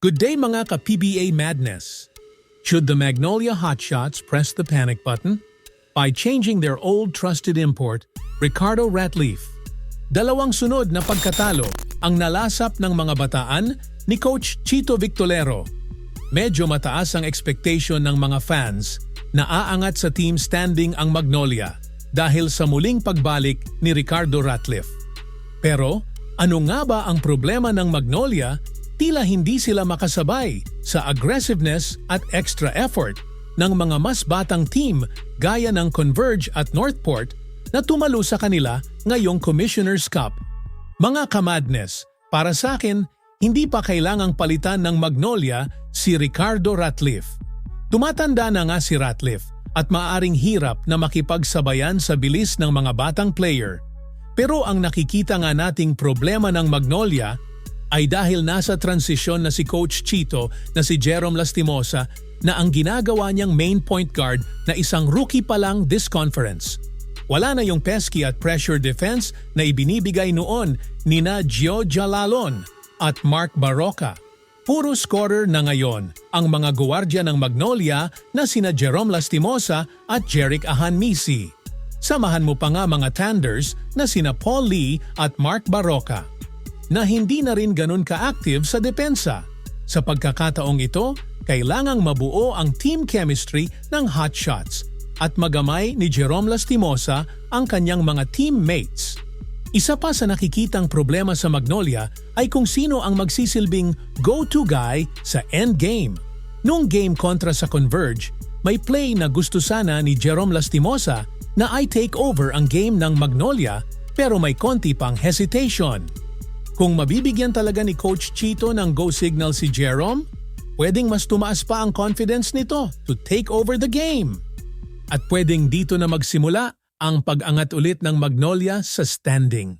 Good day mga ka-PBA Madness! Should the Magnolia Hotshots press the panic button? By changing their old trusted import, Ricardo Ratliff. Dalawang sunod na pagkatalo ang nalasap ng mga bataan ni Coach Chito Victolero. Medyo mataas ang expectation ng mga fans na aangat sa team standing ang Magnolia dahil sa muling pagbalik ni Ricardo Ratliff. Pero ano nga ba ang problema ng Magnolia? Tila hindi sila makasabay sa aggressiveness at extra effort ng mga mas batang team gaya ng Converge at Northport na tumalo sa kanila ngayong Commissioner's Cup. Mga kamadness, para sa akin, hindi pa kailangang palitan ng Magnolia si Ricardo Ratliff. Tumatanda na nga si Ratliff at maaaring hirap na makipagsabayan sa bilis ng mga batang player. Pero ang nakikita nga nating problema ng Magnolia ay dahil nasa transisyon na si Coach Chito na si Jerome Lastimosa na ang ginagawa niyang main point guard na isang rookie pa lang this conference. Wala na yung pesky at pressure defense na ibinibigay noon nina Gio Jalalon at Mark Barroca. Puro scorer na ngayon ang mga guwardiya ng Magnolia na sina Jerome Lastimosa at Jerick Ahanmisi. Samahan mo pa nga mga Tanders na sina Paul Lee at Mark Barroca na hindi na rin ganun ka-active sa depensa. Sa pagkakataong ito, kailangang mabuo ang team chemistry ng Hotshots at magamay ni Jerome Lastimosa ang kanyang mga teammates. Isa pa sa nakikitang problema sa Magnolia ay kung sino ang magsisilbing go-to guy sa endgame. Nung game kontra sa Converge, may play na gusto sana ni Jerome Lastimosa na i-take over ang game ng Magnolia pero may konti pang hesitation. Kung mabibigyan talaga ni Coach Chito ng go signal si Jerome, pwedeng mas tumaas pa ang confidence nito to take over the game. At pwedeng dito na magsimula ang pag-angat ulit ng Magnolia sa standing.